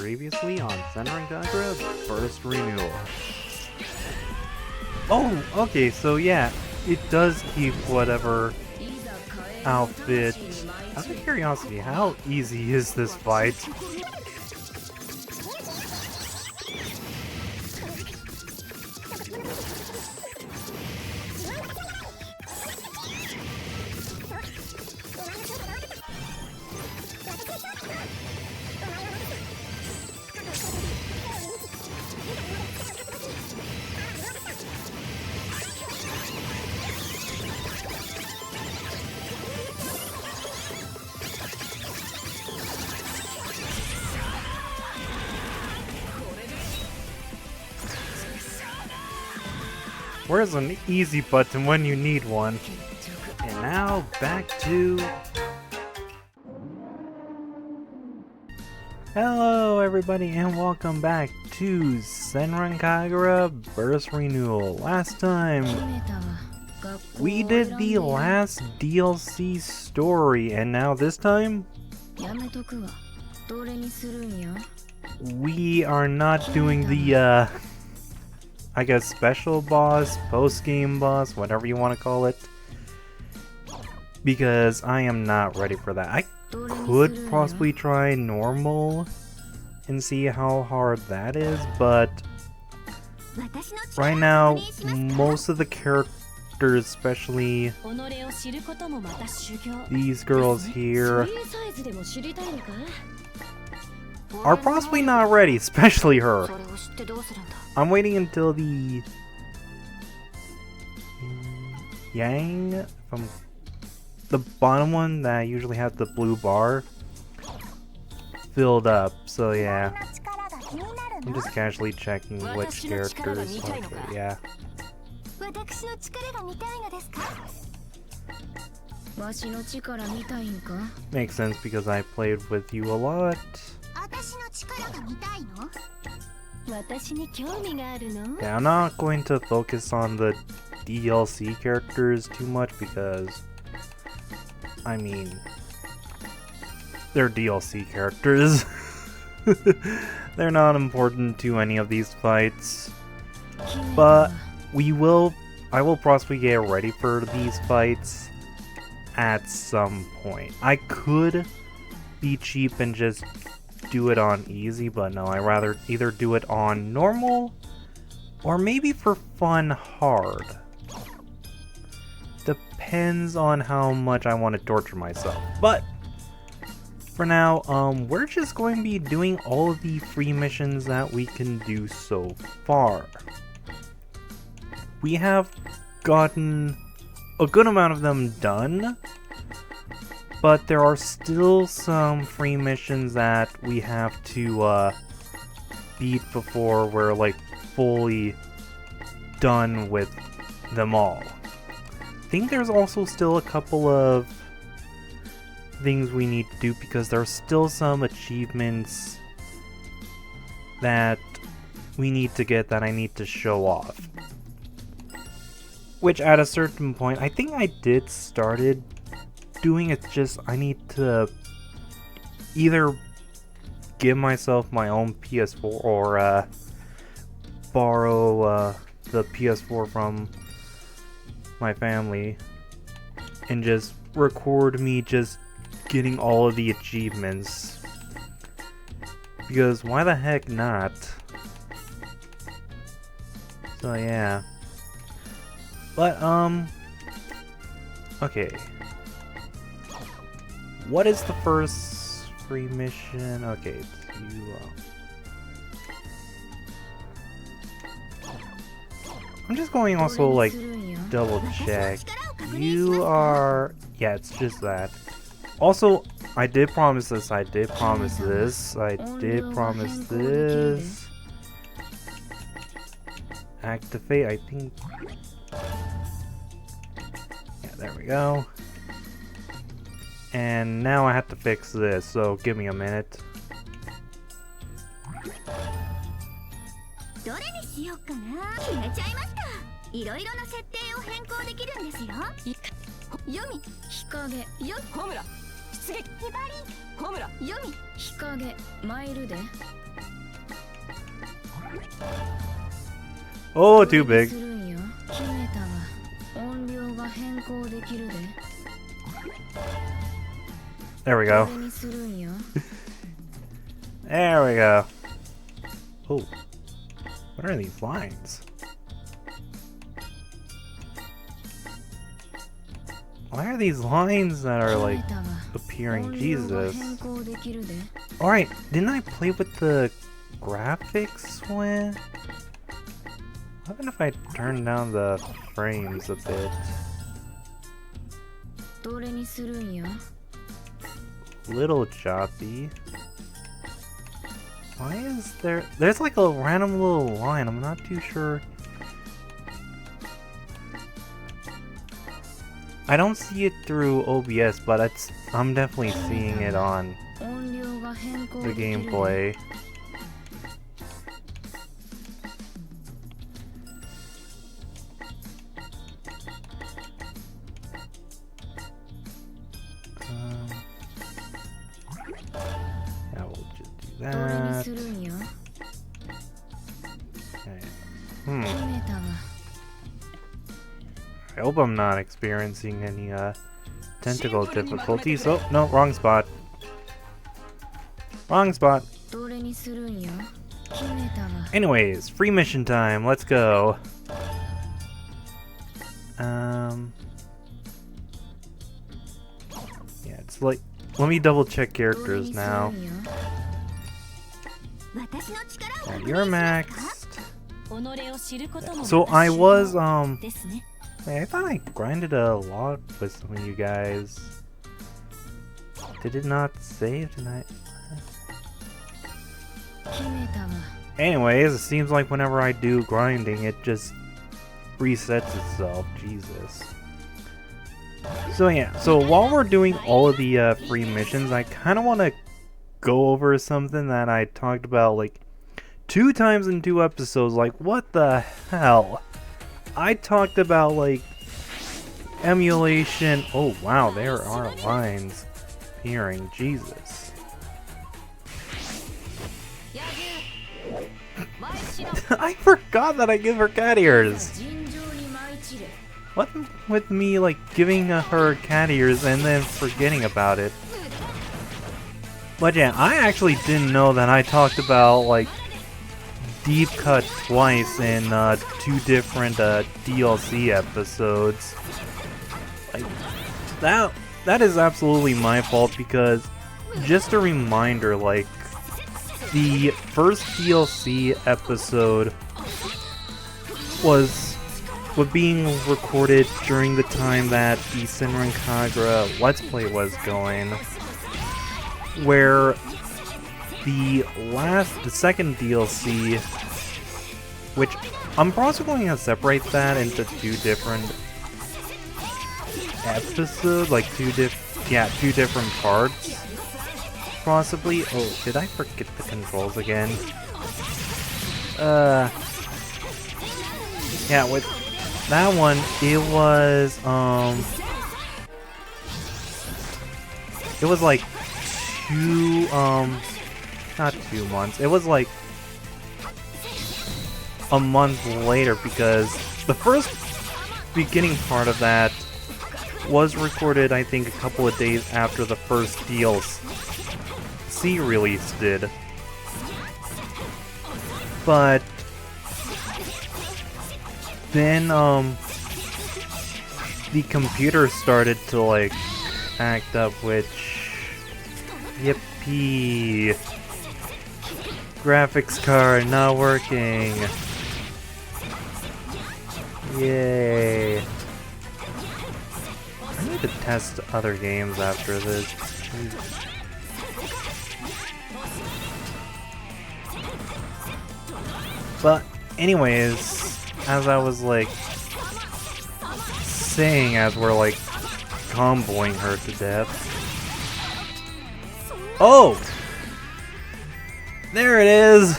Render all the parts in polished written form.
previously on SENRAN KAGURA First Renewal. Oh, okay, so yeah, it does keep whatever outfit. Out of curiosity, how easy is this fight? Where's an easy button when you need one? And now back to... Hello everybody and welcome back to SENRAN KAGURA Burst Renewal. Last time we did the last DLC story, and now this time we are not doing the I guess special boss, post-game boss, whatever you want to call it, because I am not ready for that. I could possibly try normal and see how hard that is, but right now most of the characters, especially these girls here, are possibly not ready, especially her. I'm waiting until the Yang from the bottom one that usually has the blue bar filled up, so yeah. I'm just casually checking which characters. Okay, yeah. Makes sense because I played with you a lot. Yeah, I'm not going to focus on the DLC characters too much because, I mean, they're DLC characters. They're not important to any of these fights. But I will possibly get ready for these fights at some point. I could be cheap and just do it on easy, but no, I'd rather either do it on normal or maybe for fun hard. Depends on how much I want to torture myself. But for now, we're just going to be doing all of the free missions that we can do so far. We have gotten a good amount of them done, but there are still some free missions that we have to beat before we're like fully done with them all. I think there's also still a couple of things we need to do because there are still some achievements that we need to get that I need to show off. Which at a certain point, I think I did started doing. It's just I need to either give myself my own PS4 or borrow the PS4 from my family and just record me just getting all of the achievements, because why the heck not? So yeah, but okay. What is the first free mission? Okay, it's you. I'm just going also like double check. You are, yeah, it's just that. Also, I did promise this. I did promise this. I did promise this. Activate. I think. Yeah, there we go. And now I have to fix this, so give me a minute. Oh, too big. There we go. There we go. Oh, what are these lines? Why are these lines that are like appearing? Jesus. Alright, didn't I play with the graphics when? What if I turn down the frames a bit? Little choppy. Why is there's like a random little line, I'm not too sure. I don't see it through OBS, but I'm definitely seeing it on the gameplay. Yeah, we'll just do that. Okay. I hope I'm not experiencing any tentacle difficulties. Oh, no, wrong spot. Wrong spot. Anyways, free mission time. Let's go. Yeah, it's like, let me double check characters now. Yeah, you're maxed. So I was wait, I thought I grinded a lot with some of you guys. Did it not save tonight? Anyways, it seems like whenever I do grinding, it just resets itself. Jesus. So yeah, so while we're doing all of the free missions, I kind of want to go over something that I talked about like 2 times in 2 episodes. Like, what the hell? I talked about like emulation. Oh wow, there are lines appearing. Jesus. I forgot that I give her cat ears. What with me like giving her cat ears and then forgetting about it? But yeah, I actually didn't know that I talked about like deep cut twice in 2 different DLC episodes. Like that is absolutely my fault, because just a reminder, like the first DLC episode was being recorded during the time that the SENRAN KAGURA Let's Play was going, where the second DLC, which I'm also going to separate that into 2 different episodes, like 2 different parts, possibly. Oh, did I forget the controls again? Yeah, with that one, it was like 2, not 2 months, it was like a month later, because the first beginning part of that was recorded, I think, a couple of days after the first DLC release did. But then the computer started to like act up, which, yippee, graphics card not working, yay. I need to test other games after this. But anyways, as I was like saying, as we're like comboing her to death. Oh! There it is!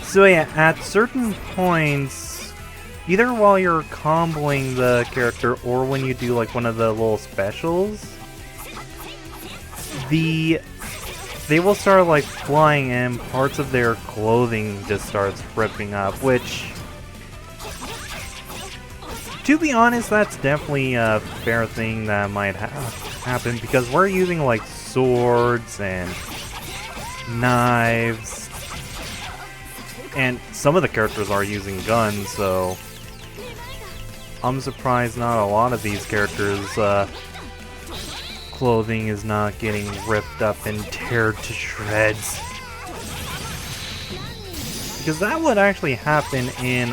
So yeah, at certain points, either while you're comboing the character or when you do like one of the little specials, the they will start like flying and parts of their clothing just starts ripping up, which, to be honest, that's definitely a fair thing that might happen, because we're using like swords and knives, and some of the characters are using guns, so I'm surprised not a lot of these characters' clothing is not getting ripped up and teared to shreds. Because that would actually happen in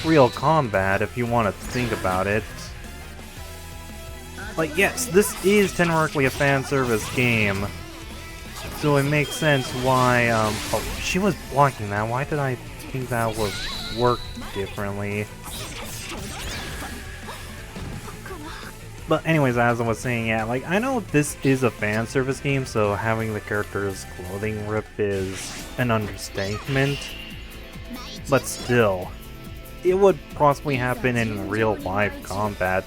real combat, if you want to think about it. Like, yes, this is technically a fan service game, so it makes sense why, oh, she was blocking that. Why did I think that would work differently? But anyways, as I was saying, yeah, like, I know this is a fan service game, so having the character's clothing rip is an understatement. But still, it would possibly happen in real life combat.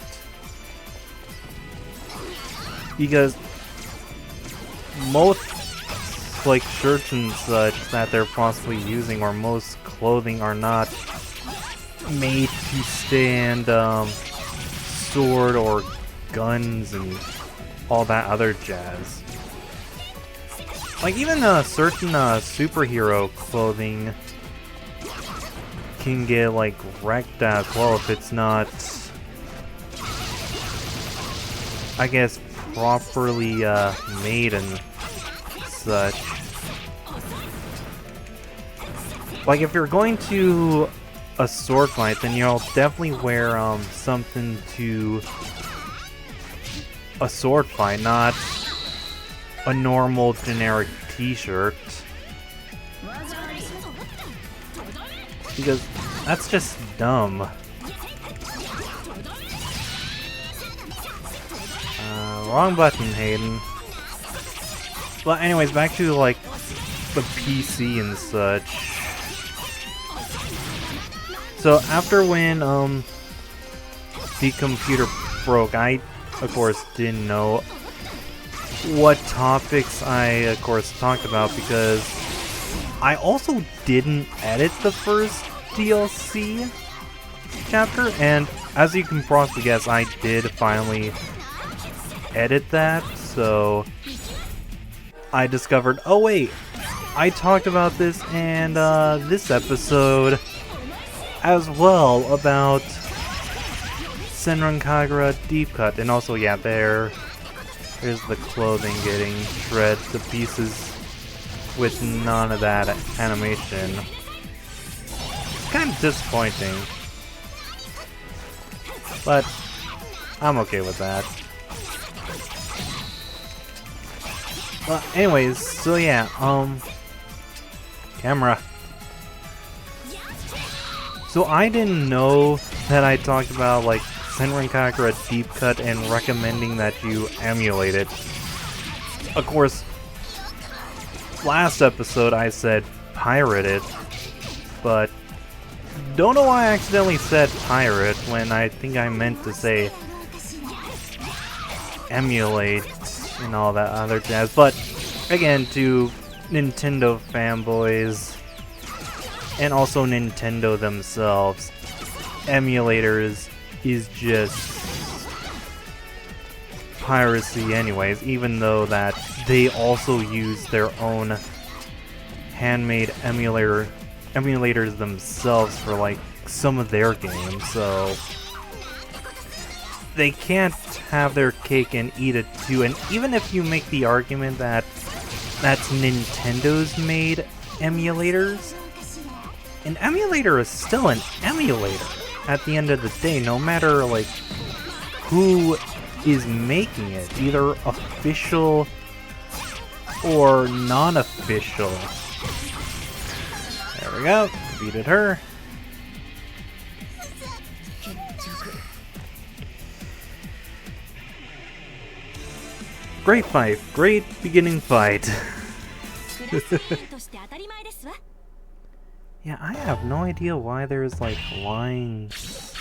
Because most, like, shirts and such that they're possibly using, or most clothing, are not made to stand, sword or guns and all that other jazz. Like, even certain superhero clothing can get like wrecked as well if it's not, I guess, properly made and such. Like, if you're going to a sword fight, then you'll definitely wear something to a sword fight, not a normal generic t-shirt. Because that's just dumb. Wrong button, Hayden. But anyways, back to like the PC and such. So after when the computer broke, I of course didn't know what topics I of course talked about, because I also didn't edit the first DLC chapter, and as you can probably guess, I did finally edit that, so I discovered, oh wait, I talked about this in this episode as well, about SENRAN KAGURA Deep Cut, and also, yeah, there's the clothing getting shredded to pieces with none of that animation. It's kind of disappointing, but I'm okay with that. Well, anyways, so yeah, camera. So I didn't know that I talked about, like, SENRAN KAGURA Deep Cut and recommending that you emulate it. Of course, last episode I said pirate it, but don't know why I accidentally said pirate when I think I meant to say emulate and all that other jazz. But again, to Nintendo fanboys and also Nintendo themselves, emulators is just piracy anyways, even though that they also use their own handmade emulators themselves for like some of their games, so they can't have their cake and eat it too. And even if you make the argument that that's Nintendo's made emulators, an emulator is still an emulator at the end of the day, no matter like who is making it, either official or non-official. There we go, defeated her. Great fight, great beginning fight. Yeah, I have no idea why there's like lines.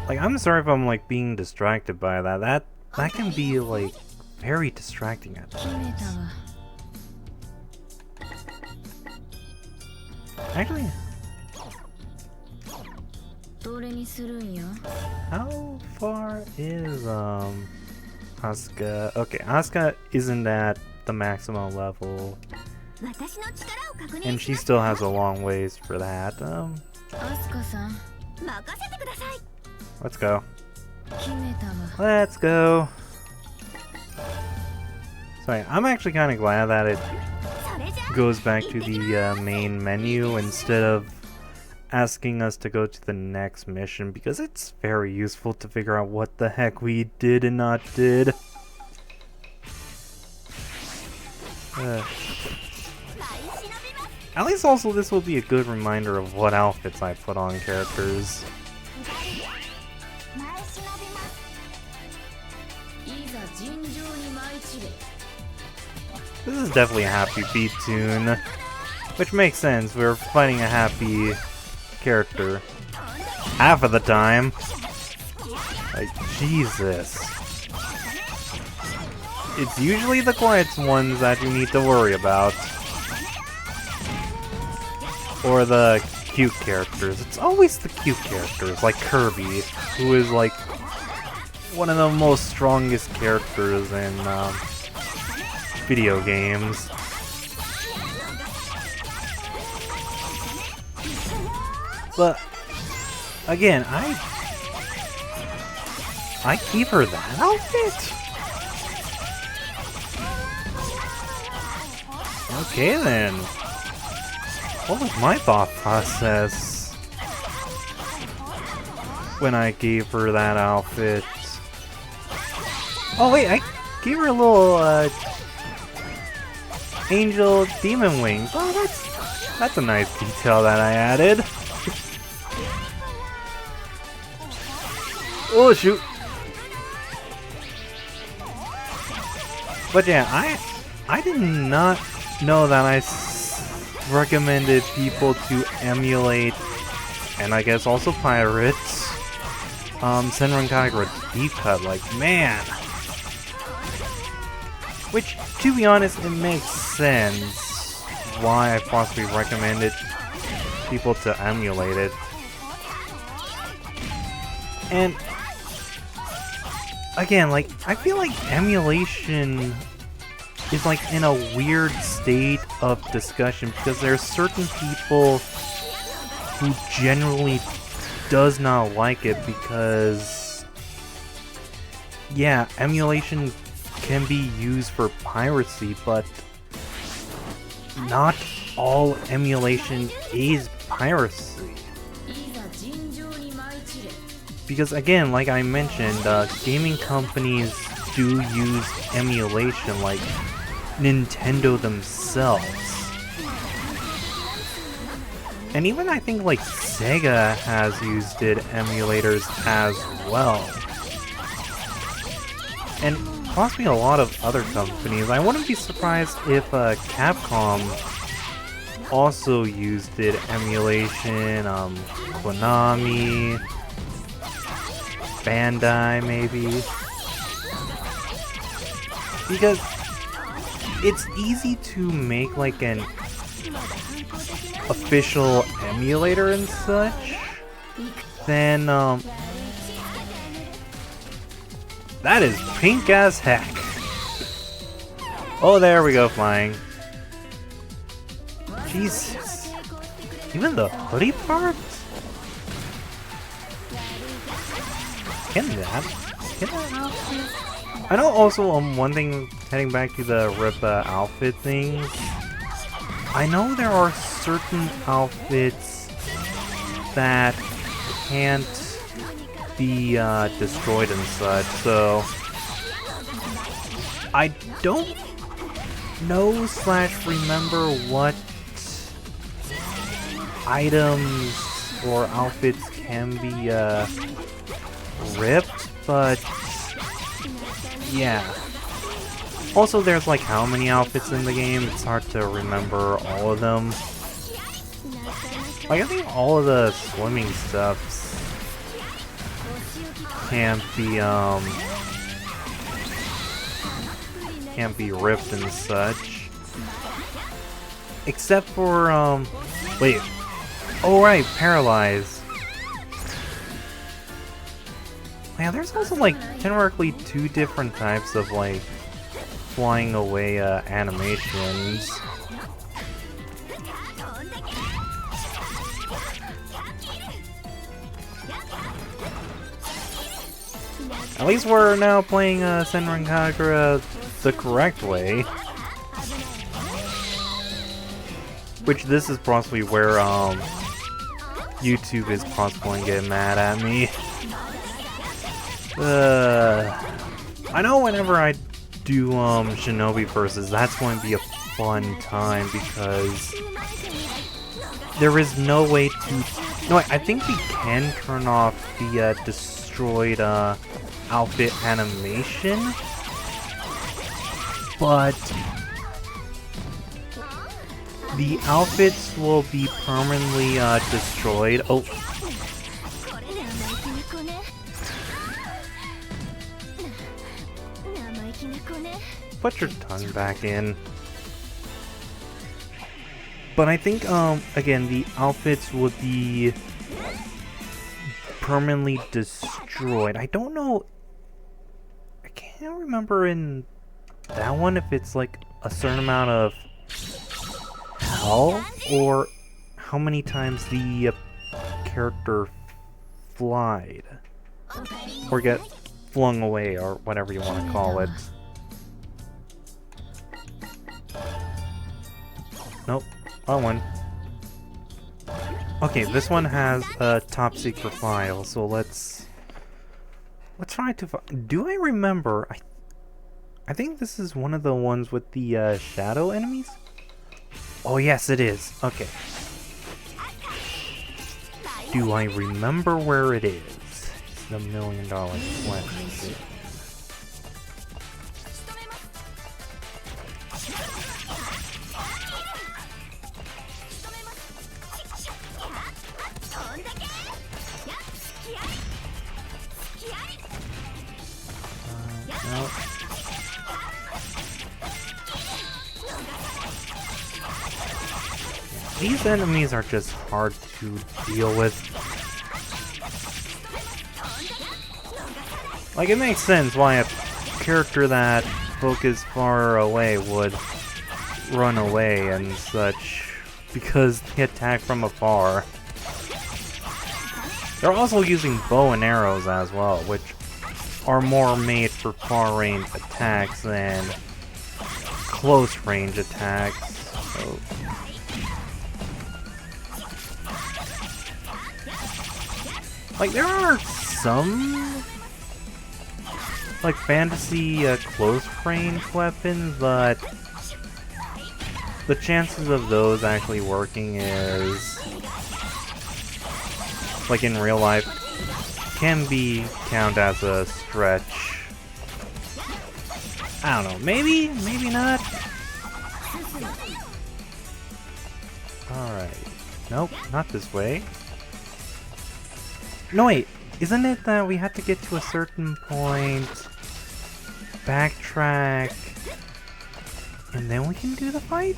Like, I'm sorry if I'm like being distracted by that. That can be like very distracting at times. Actually, how far is Asuka? Okay, Asuka isn't at the maximum level, and she still has a long ways for that. Let's go. Let's go. Sorry, I'm actually kind of glad that it goes back to the main menu instead of asking us to go to the next mission, because it's very useful to figure out what the heck we did and not did. At least also this will be a good reminder of what outfits I put on characters. This is definitely a happy beat tune, which makes sense. We're fighting a happy character half of the time. Like, Jesus. It's usually the quiet ones that you need to worry about. Or the cute characters. It's always the cute characters, like Kirby, who is like one of the most strongest characters in video games. But again, I keep her that outfit? Okay then. What was my thought process when I gave her that outfit? Oh wait, I gave her a little angel demon wings. Oh, that's a nice detail that I added. Oh shoot! But yeah, I did not know that I recommended people to emulate, and I guess also pirates, SENRAN KAGURA deep cut. Like, man. Which, to be honest, it makes sense why I possibly recommended people to emulate it. And again, like, I feel like emulation is like in a weird state of discussion because there are certain people who generally does not like it because, yeah, emulation can be used for piracy, but not all emulation is piracy. Because again, like I mentioned, gaming companies do use emulation, like Nintendo themselves. And even I think like Sega has used emulators as well. And possibly a lot of other companies. I wouldn't be surprised if Capcom also used emulation, Konami, Bandai maybe. Because it's easy to make like an official emulator and such, then that is pink as heck. Oh, there we go, flying. Jesus. Even the hoodie part? Can that outfit? I know also one thing, heading back to the RIP outfit thing, I know there are certain outfits that can't be destroyed and such, so I don't know / remember what items or outfits can be ripped, but yeah. Also, there's like how many outfits in the game, it's hard to remember all of them. Like, I think all of the swimming stuffs can't be ripped and such. Except for, wait. Oh right, paralyze. Man, there's also like generically two different types of like flying away animations. At least we're now playing SENRAN KAGURA the correct way. Which this is possibly where YouTube is possibly going to get mad at me. I know whenever I do Shinobi versus, that's going to be a fun time because there is no way to... No, I think we can turn off the destroyed outfit animation, but the outfits will be permanently destroyed. Oh. Put your tongue back in. But I think, again, the outfits would be permanently destroyed. I don't know. I can't remember in that one if it's like a certain amount of health or how many times the character flied or get flung away or whatever you want to call it. Nope, wrong one. Okay, this one has a top secret file, so let's try to do I remember? I think this is one of the ones with the shadow enemies? Oh yes, it is. Okay. Do I remember where it is? It's the $1 million question. No. These enemies are just hard to deal with. Like, it makes sense why a character that focused far away would run away and such, because they attack from afar. They're also using bow and arrows as well, which are more made for far-range attacks than close-range attacks. So. Like, there are some like fantasy close-range weapons, but the chances of those actually working is, like in real life, can be counted as a stretch. I don't know, maybe not. Alright. Nope, not this way. No wait, isn't it that we have to get to a certain point, backtrack, and then we can do the fight?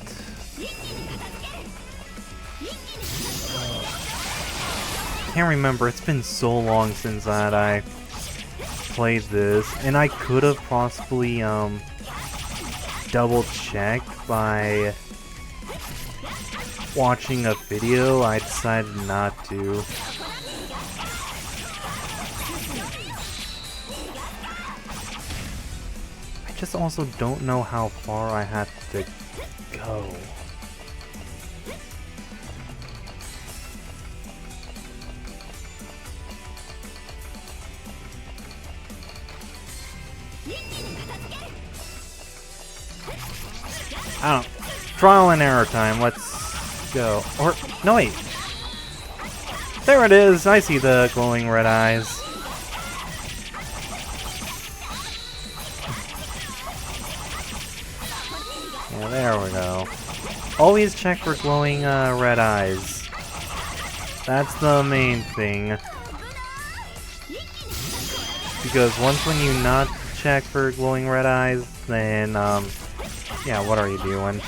Can't remember, it's been so long since that I played this, and I could have possibly double checked by watching a video. I decided not to. I just also don't know how far I have to go. I don't know. Trial and error time. Let's go. Or, no wait. There it is. I see the glowing red eyes. Yeah, there we go. Always check for glowing red eyes. That's the main thing. Because once when you not check for glowing red eyes, then, yeah, what are you doing?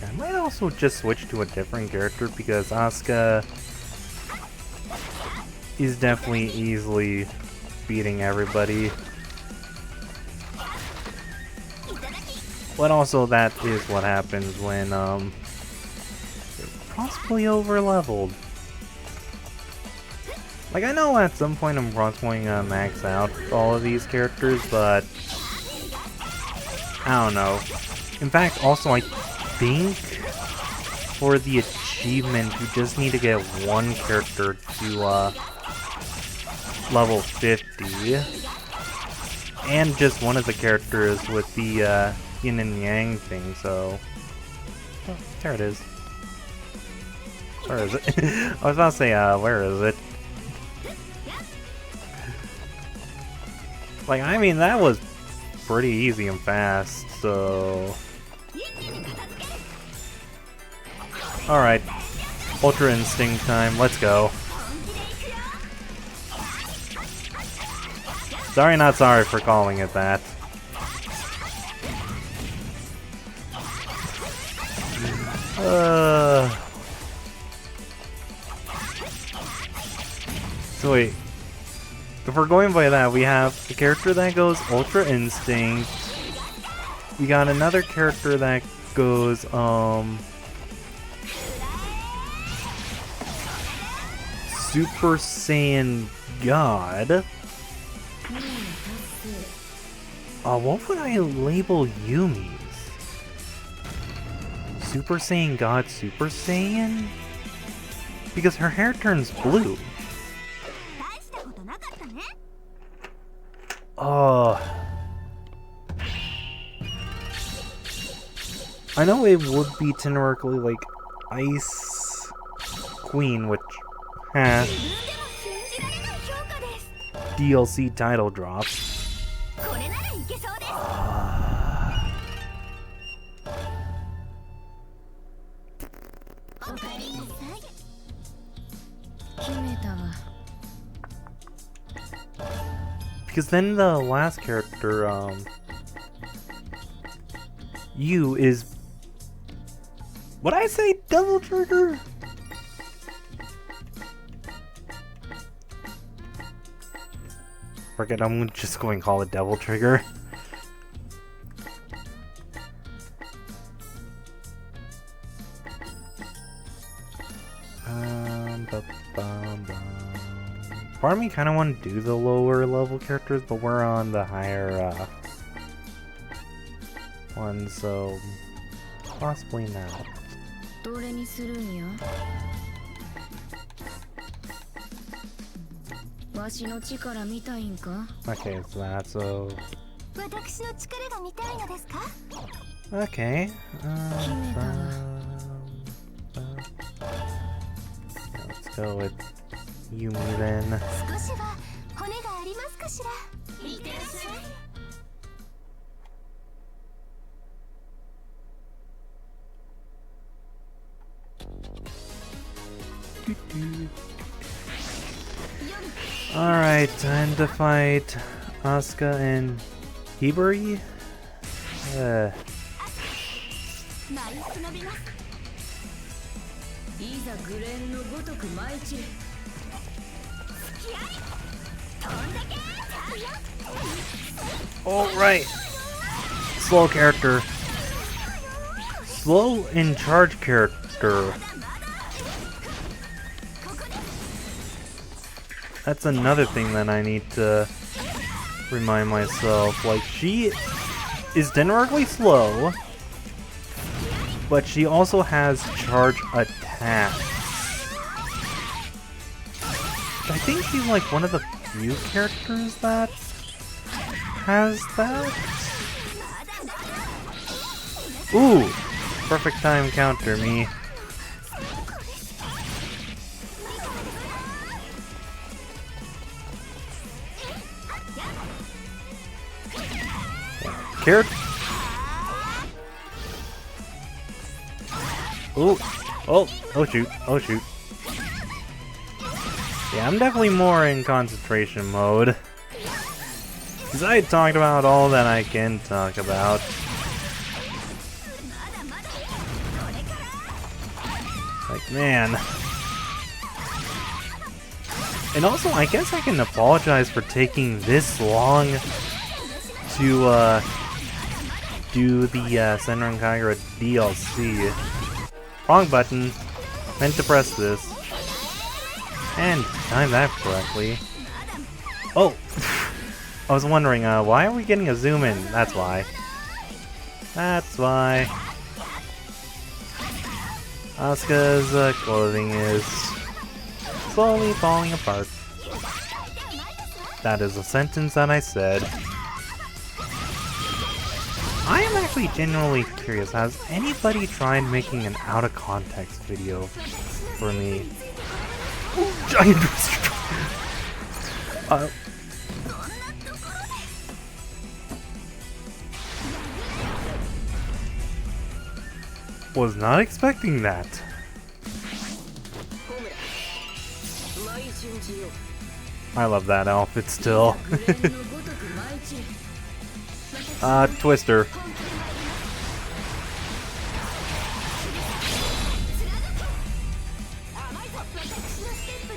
I might also just switch to a different character because Asuka is definitely easily beating everybody. But also that is what happens when, possibly over-leveled. Like, I know at some point I'm possibly gonna max out all of these characters, but I don't know. In fact, also, I think for the achievement, you just need to get one character to, level 50. And just one of the characters with the, yin and yang thing, so... Oh, there it is. Where is it? I was about to say, where is it? Like, I mean, that was pretty easy and fast, so... Alright. Ultra Instinct time, let's go. Sorry, not sorry for calling it that. So wait, if we're going by that, we have a character that goes Ultra Instinct. We got another character that goes, Super Saiyan God. What would I label Yumi's? Super Saiyan God Super Saiyan? Because her hair turns blue. I know it would be generically like Ice Queen, which has DLC title drops. Because then the last character, you is... Would I say Devil Trigger? Forget, I'm just going to call it Devil Trigger. Part of me kind of want to do the lower level characters, but we're on the higher one, so possibly not. Okay, it's that, so... Okay, let's go with Yumi then. Alright, time to fight Asuka and Hibari. Alright. Slow character. Slow in charge character. That's another thing that I need to remind myself. Like, she is generically slow, but she also has charge attacks. I think she's like one of the few characters that has that. Ooh! Perfect time counter me. Character. Oh, oh, oh shoot, oh shoot. Yeah, I'm definitely more in concentration mode. Because I talked about all that I can talk about. Like, man. And also, I guess I can apologize for taking this long to do the SENRAN KAGURA DLC. Wrong button. Meant to press this. And time that correctly. Oh! I was wondering, why are we getting a zoom in? That's why. That's why. Asuka's clothing is slowly falling apart. That is a sentence that I said. I am actually genuinely curious, has anybody tried making an out-of-context video for me? Giant was not expecting that. I love that outfit still. Twister.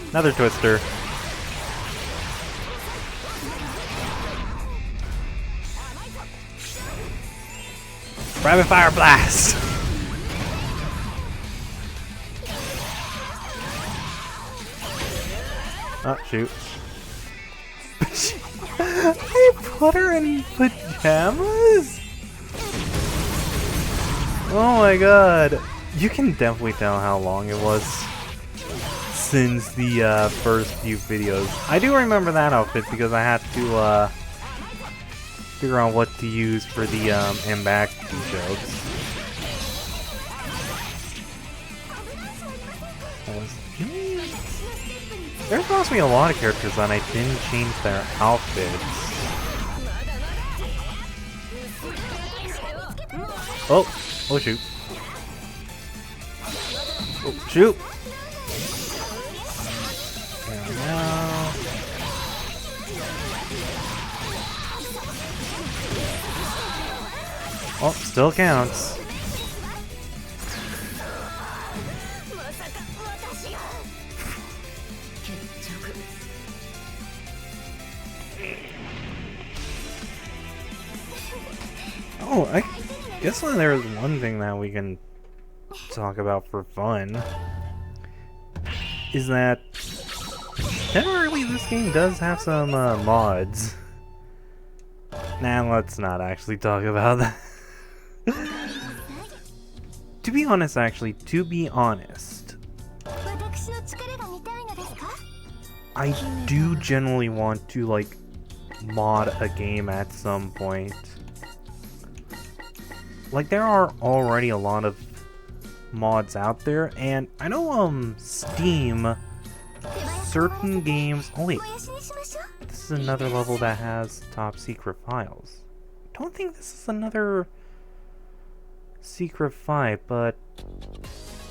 Another Twister. Rapid Fire Blast! Oh, shoot. They put her in pajamas? Oh my god. You can definitely tell how long it was since the first few videos. I do remember that outfit because I had to figure out what to use for the and back jokes. There's supposed to be a lot of characters that I didn't change their outfits. Oh! Oh shoot. Oh shoot! Now. Oh, still counts. Oh, I guess there's one thing that we can talk about for fun. Is that generally this game does have some mods. Nah, let's not actually talk about that. To be honest, I do generally want to, like, mod a game at some point. Like, there are already a lot of mods out there, and I know, Steam, certain games... Oh wait, this is another level that has top secret files. I don't think this is another secret file, but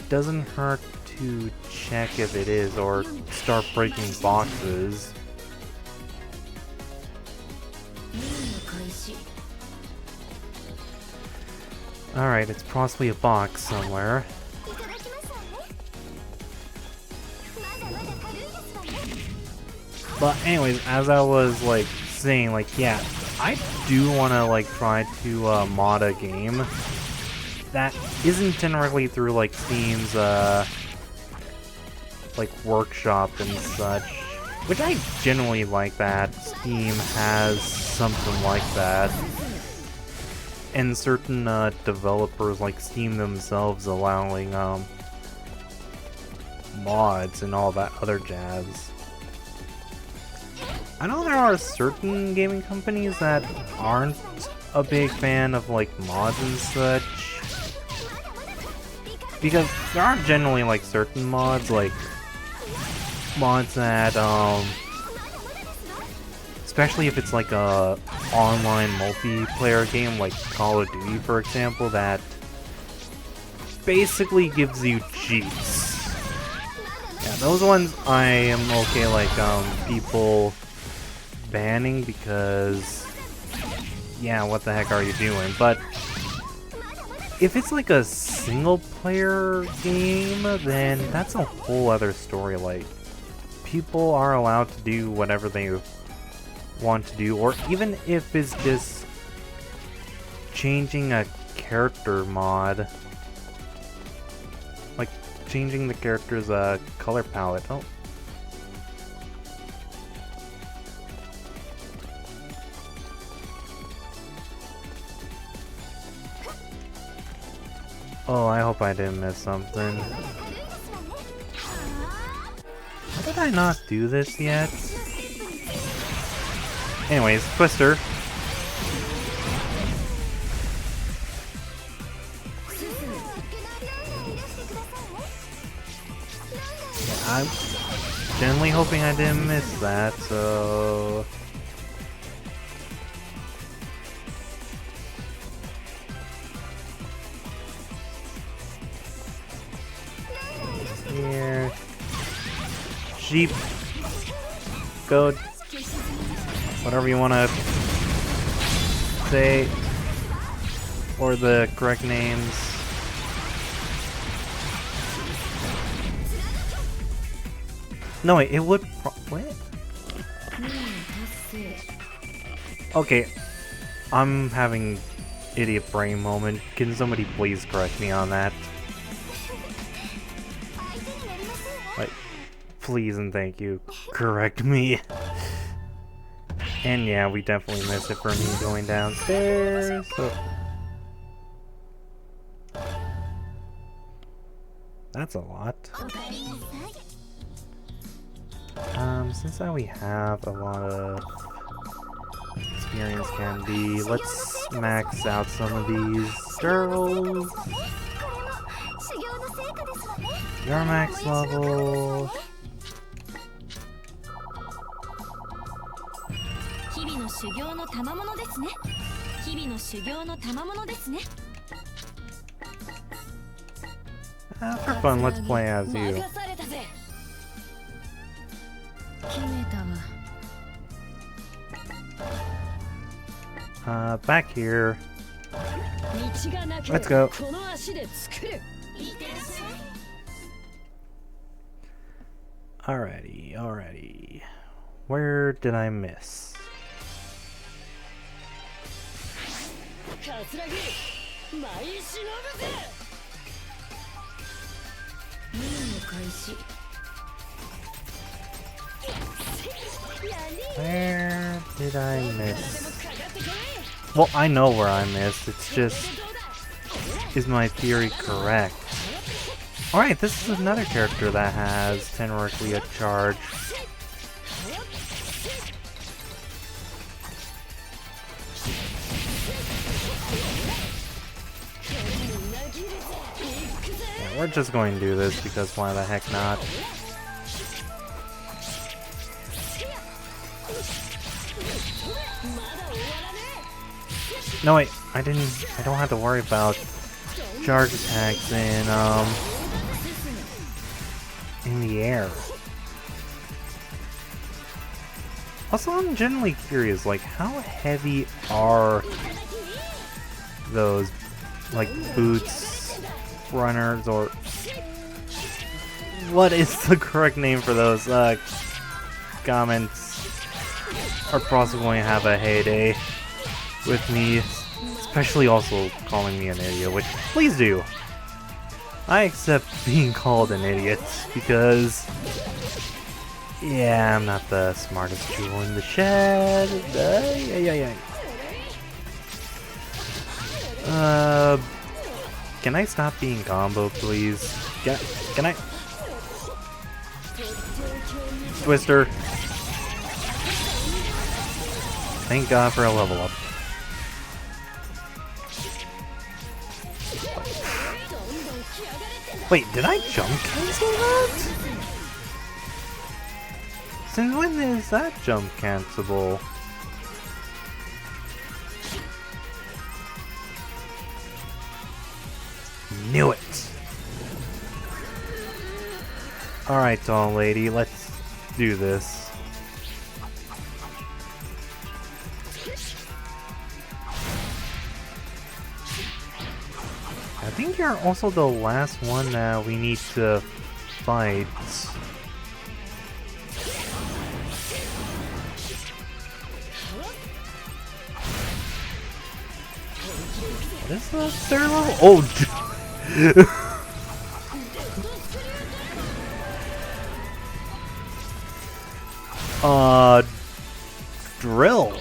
doesn't hurt to check if it is, or start breaking boxes. Alright, it's possibly a box somewhere. But anyways, as I was like saying, like, yeah, I do want to like try to mod a game that isn't generally through like Steam's like workshop and such, which I generally like that Steam has something like that. And certain developers like Steam themselves allowing mods and all that other jazz. I know there are certain gaming companies that aren't a big fan of like mods and such, because there are generally like certain mods, like mods that especially if it's like a online multiplayer game like Call of Duty, for example, that basically gives you cheats. Yeah, those ones I am okay, like, people banning because, yeah, what the heck are you doing? But if it's like a single player game, then that's a whole other story. Like, people are allowed to do whatever they want to do, or even if it's just changing a character mod, like changing the character's color palette. Oh, I hope I didn't miss something. How did I not do this yet? Anyways, Twister. Yeah, I'm generally hoping I didn't miss that, so... Here. Sheep. Goat. Whatever you want to say. Or the correct names. No, wait, it would what? Okay. I'm having idiot brain moment. Can somebody please correct me on that? Like, please and thank you. Correct me. And yeah, we definitely missed it for me going downstairs. So. That's a lot. Since we have a lot of experience candy, let's max out some of these girls. Your max level. For fun, let's play as you. Back here. Let's go. Alrighty. Where did I miss? Where did I miss? Well, I know where I missed. It's just, is my theory correct? Alright, this is another character that has tenorically a charge. Yeah, we're just going to do this because why the heck not? No wait, I don't have to worry about charge attacks in the air. Also, I'm generally curious, like, how heavy are those, like, boots, runners, or what is the correct name for those? Comments are probably going to have a heyday with me, especially also calling me an idiot, which, please do. I accept being called an idiot, because, yeah, I'm not the smartest jewel in the shed. Can I stop being combo, please? Can I? Twister. Thank God for a level up. Wait, did I jump cancel that? Since when is that jump cancelable? Knew it! Alright, doll lady, let's do this. I think you're also the last one that we need to fight. What is the third level? Oh! Drill.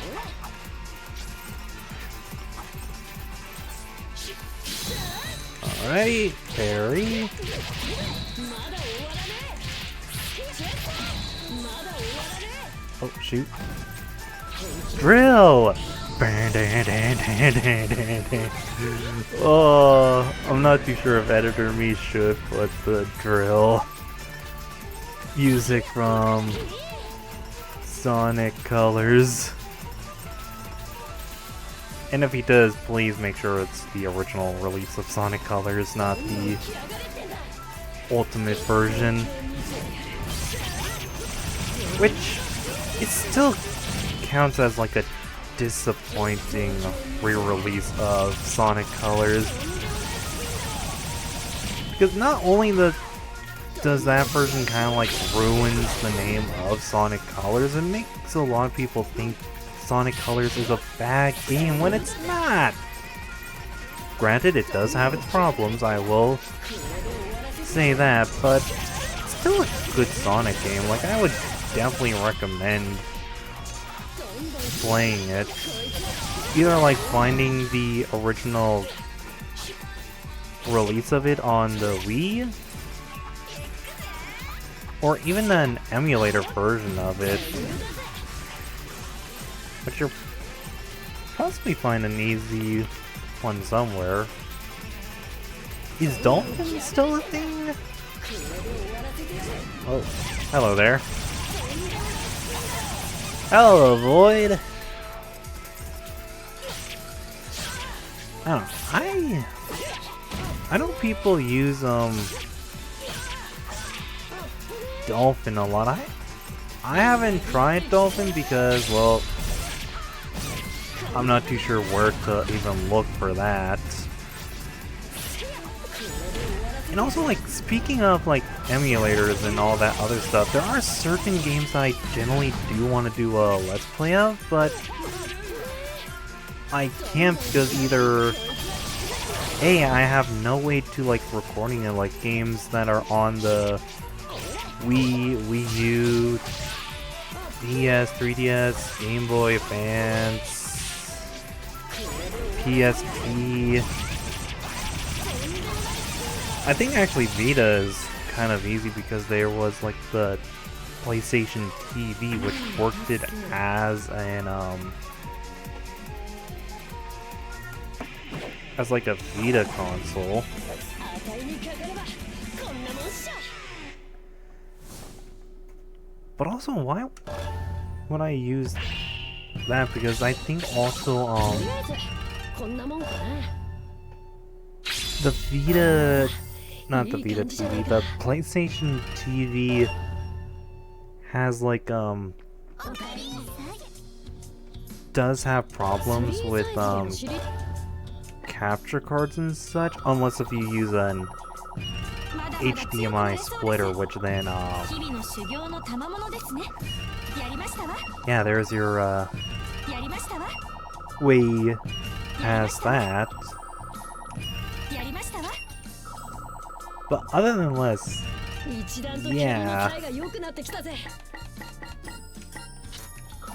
Alright, parry. Oh, shoot. Drill! Oh, I'm not too sure if Editor Me should put the drill music from Sonic Colors. And if he does, please make sure it's the original release of Sonic Colors, not the ultimate version. Which, it still counts as like a disappointing re-release of Sonic Colors. Because not only does that version kind of like ruins the name of Sonic Colors, it makes a lot of people think Sonic Colors is a bad game when it's not. Granted, it does have its problems, I will say that, but it's still a good Sonic game. Like, I would definitely recommend playing it. Either like finding the original release of it on the Wii, or even an emulator version of it, but you'll possibly find an easy one somewhere. Is Dolphin still a thing? Oh, hello there. Hello, Void. I know people use Dolphin a lot. I haven't tried Dolphin because, well, I'm not too sure where to even look for that. And also, like, speaking of like emulators and all that other stuff, there are certain games that I generally do want to do a Let's Play of, but I can't because either A, I have no way to like recording it, like games that are on the Wii, Wii U, DS, 3DS, Game Boy Advance, PSP. I think actually Vita is kind of easy because there was like the PlayStation TV, which worked it as an as like a Vita console. But also, why would I use that? Because I think also the Vita, not the Vita TV, the PlayStation TV has like does have problems with capture cards and such, unless if you use an HDMI splitter, which then yeah, there's your way past that. But other than less, yeah.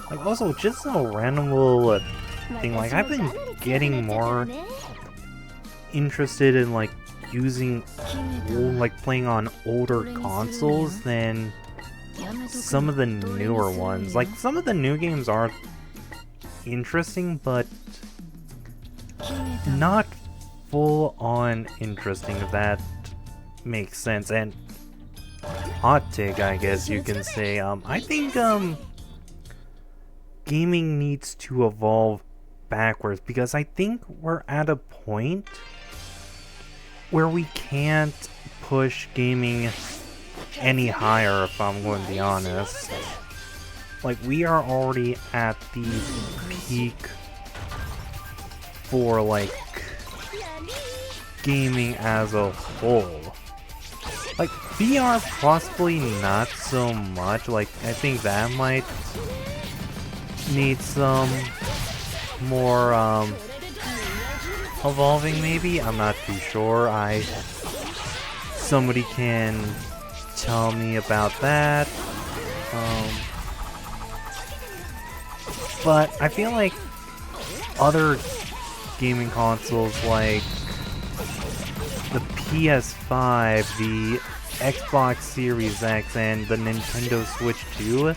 Like, also, just a random little thing, like, I've been getting more interested in, like, using, like, playing on older consoles than some of the newer ones. Like, some of the new games are interesting, but not full-on interesting, if that makes sense. And hot take, I guess you can say, I think, gaming needs to evolve backwards, because I think we're at a point where we can't push gaming any higher if I'm going to be honest. Like, we are already at the peak for, like, gaming as a whole. Like, VR possibly not so much. Like, I think that might need some more, evolving maybe? I'm not too sure. Somebody can tell me about that. But I feel like other gaming consoles like the PS5, the Xbox Series X, and the Nintendo Switch 2,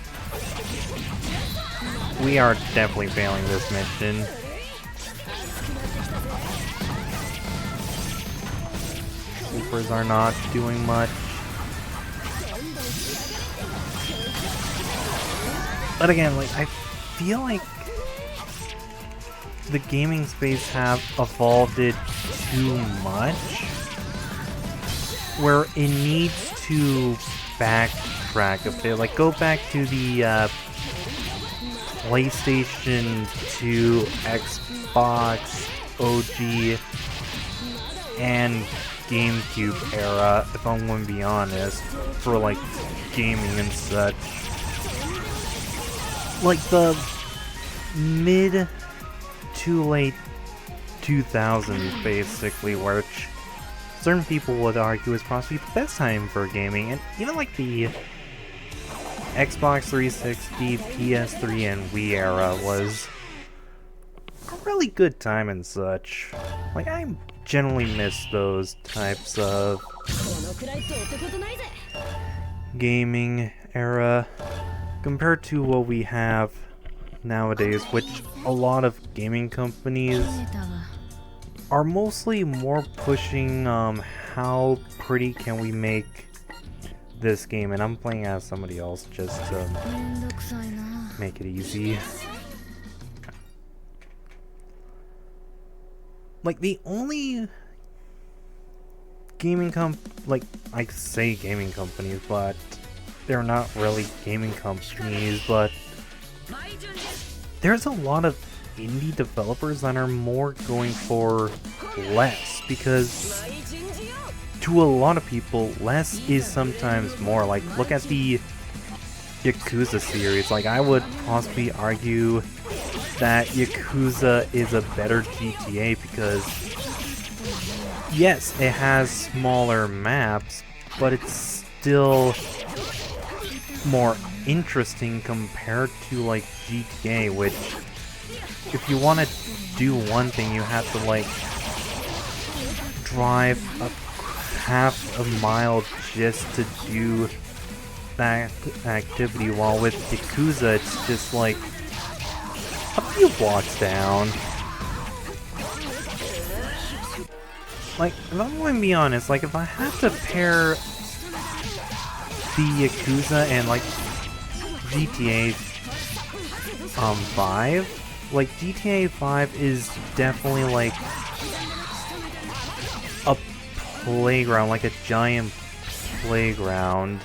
we are definitely failing this mission. Supers are not doing much. But again, like, I feel like the gaming space have evolved it too much, where it needs to backtrack a bit. Like, go back to the PlayStation 2, Xbox, OG, and GameCube era, if I'm going to be honest, for like gaming and such. Like the mid to late 2000s, basically, which certain people would argue is possibly the best time for gaming, and even like the Xbox 360, PS3, and Wii era was a really good time and such. Like, I generally miss those types of gaming era compared to what we have nowadays, which a lot of gaming companies are mostly more pushing how pretty can we make this game, and I'm playing as somebody else just to make it easy. Like, the only gaming I say gaming companies, but they're not really gaming companies, but there's a lot of indie developers that are more going for less, because to a lot of people, less is sometimes more. Like, look at the Yakuza series. Like, I would possibly argue that Yakuza is a better GTA because, yes, it has smaller maps, but it's still more interesting compared to, like, GTA, which, if you want to do one thing, you have to, like, drive a half a mile just to do that activity, while with Yakuza, it's just, like, a few blocks down. Like, if I'm going to be honest, like, if I have to pair the Yakuza and, like, GTA 5, like, GTA 5 is definitely, like, a playground, like a giant playground.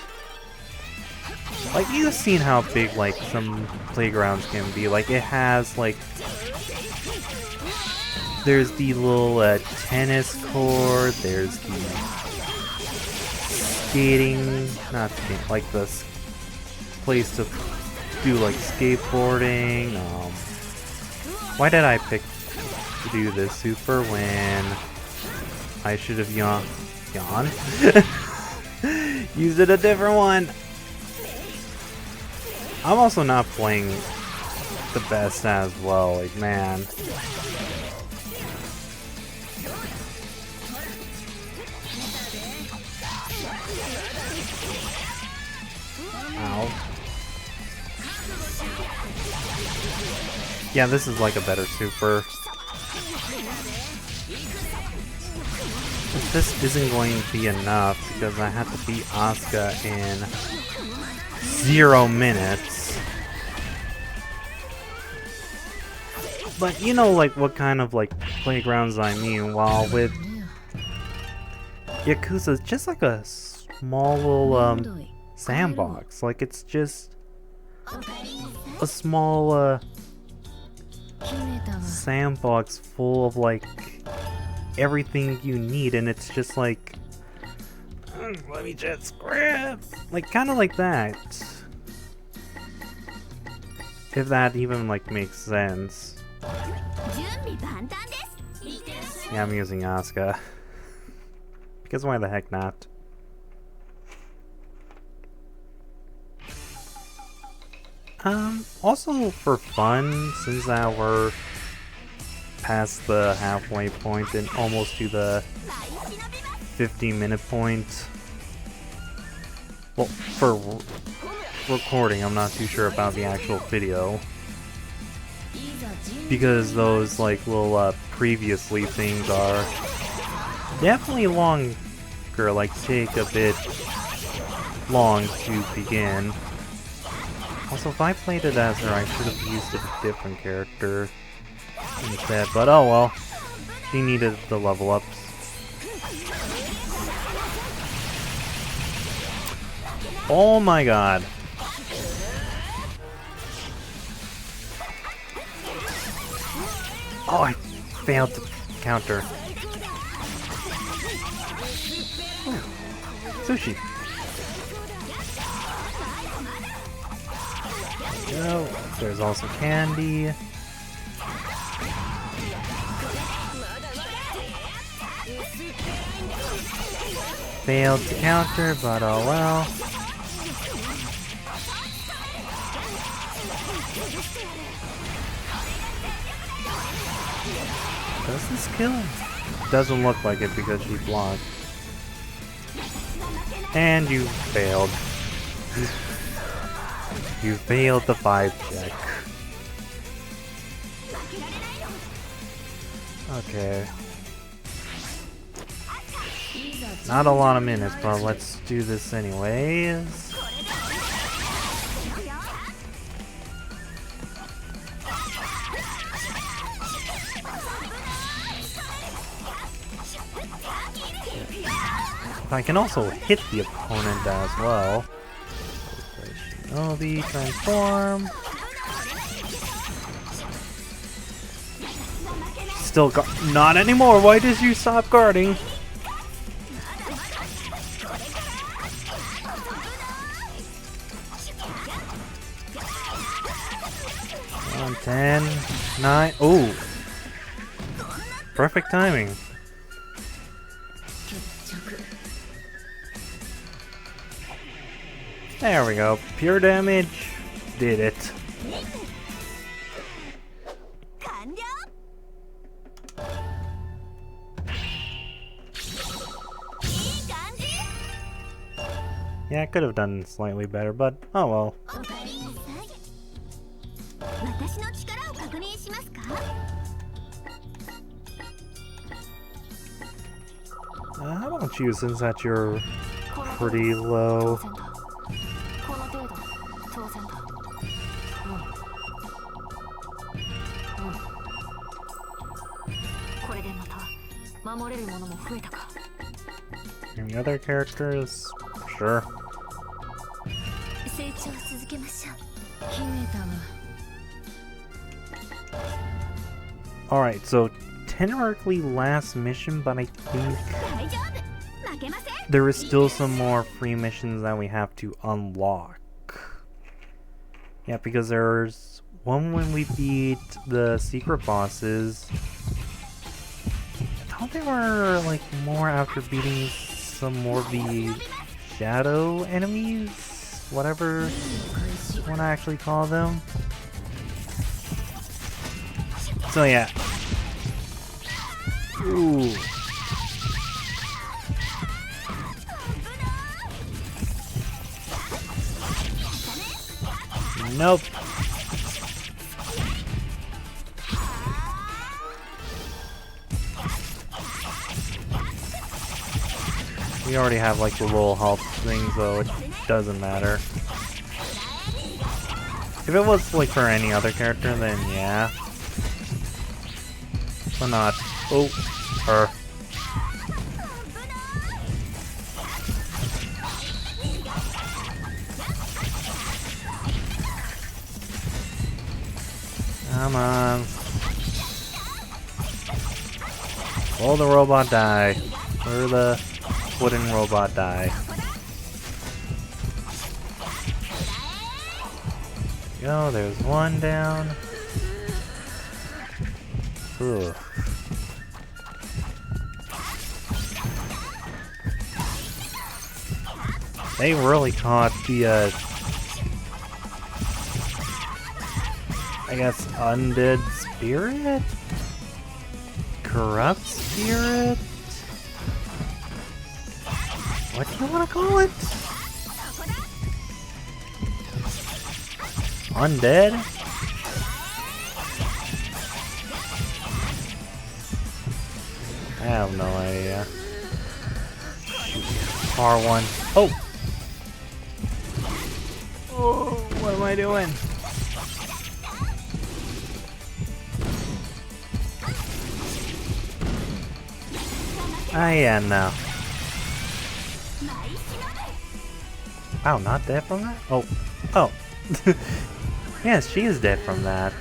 Like, you've seen how big, like, some playgrounds can be. Like, it has, like, there's the little tennis court, there's the not skating, like the place to do, like, skateboarding. Why did I pick to do this super when I should have yawned? Used it a different one. I'm also not playing the best as well, like, man. Ow. Yeah, this is like a better super. But this isn't going to be enough because I have to beat Asuka in 0 minutes. But you know, like, what kind of, like, playgrounds I mean, while with Yakuza, it's just like a small little sandbox. Like, it's just a small sandbox full of like everything you need, and it's just like, let me just grab, like, kind of like that. If that even like makes sense. Yeah, I'm using Asuka. Because why the heck not? Also for fun, since we're past the halfway point and almost to the 50-minute point. Well, for recording, I'm not too sure about the actual video. Because those like little previously things are definitely longer, like take a bit long to begin. Also, if I played it as her, I should have used a different character instead, but oh well. She needed the level ups. Oh my god. Oh, I failed to counter. Oh, sushi. There we go. There's also candy. Failed to counter, but oh well. Does this kill him? Doesn't look like it because she blocked. And you failed. You failed the 5 check. Okay. Not a lot of minutes, but let's do this anyways. I can also hit the opponent as well. Shinobi, transform. Still not anymore. Why did you stop guarding? On 10, 9. Oh, perfect timing. There we go. Pure damage. Did it. Yeah, I could have done slightly better, but oh well. How about you, since that you're pretty low? Any other characters? Sure. Alright, so technically last mission, but I think there is still some more free missions that we have to unlock. Yeah, because there's one when we beat the secret bosses. I thought they were like more after beating some more of the shadow enemies, whatever you want to actually call them. So yeah. Ooh. Nope. We already have like the little health thing, so it doesn't matter. If it was like for any other character, then yeah. But not. Oh, her. Come on. Will the robot die? Or the wooden robot die? There we go, there's one down. Ugh. They really caught the, I guess, undead spirit? Corrupt spirit? What do you want to call it? Undead? I have no idea. R1. Oh! Oh, what am I doing? Yeah, no. Wow, not dead from that? Oh. Oh. Yes, she is dead from that.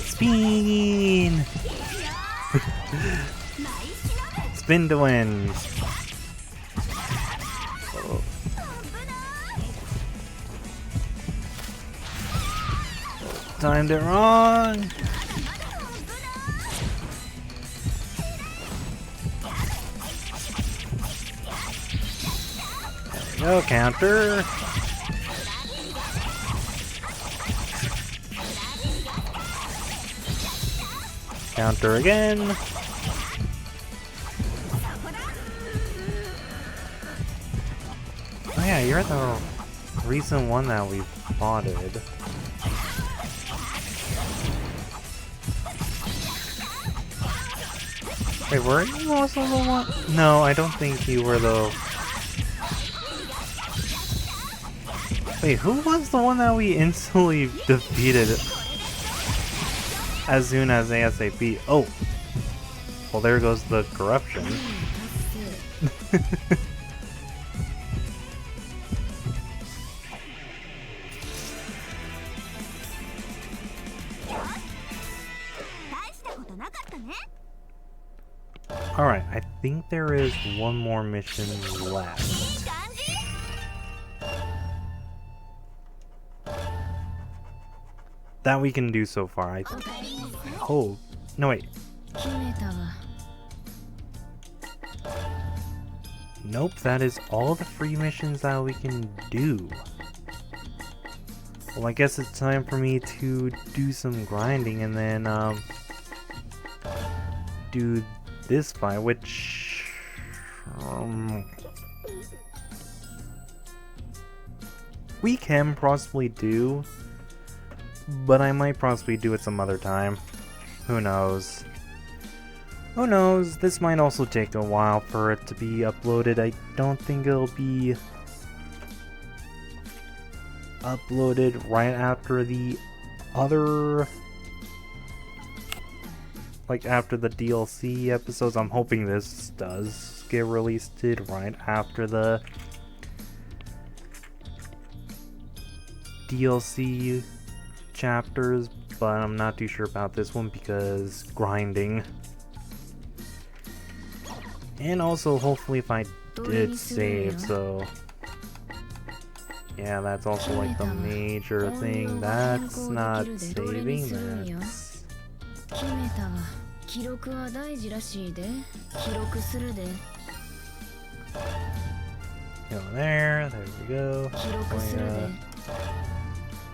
Spin! Spin to win! Oh. Timed it wrong! There we go, counter! Counter again. Oh yeah, you're the recent one that we spotted. Wait, were you also the one? No, I don't think you were the... Wait, who was the one that we instantly defeated as soon as ASAP? Oh! Well, there goes the corruption. Alright, I think there is one more mission left. That we can do so far. Oh, no wait. Nope, that is all the free missions that we can do. Well, I guess it's time for me to do some grinding and then, do this fight, which... we can possibly do, but I might possibly do it some other time. Who knows? Who knows? This might also take a while for it to be uploaded. I don't think it'll be uploaded right after the other... like after the DLC episodes. I'm hoping this does get released right after the DLC chapters, but I'm not too sure about this one because grinding. And also, hopefully, if I did save, so... yeah, that's also like the major thing. That's not saving, that's... go there we go.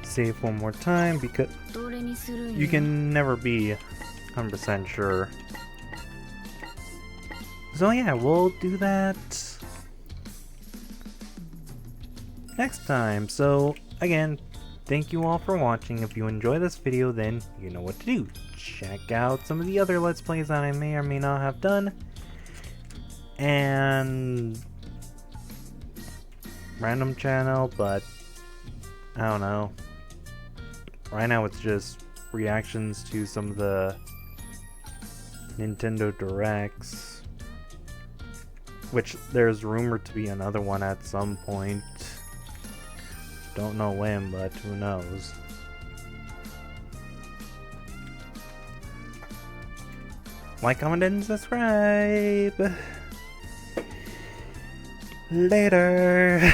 Save one more time because you can never be 100% sure. So yeah, we'll do that next time. So again, thank you all for watching. If you enjoy this video, then you know what to do. Check out some of the other Let's Plays that I may or may not have done. And random channel, but I don't know. Right now it's just reactions to some of the Nintendo Directs. Which there's rumored to be another one at some point. Don't know when, but who knows. Like, comment, and subscribe. Later.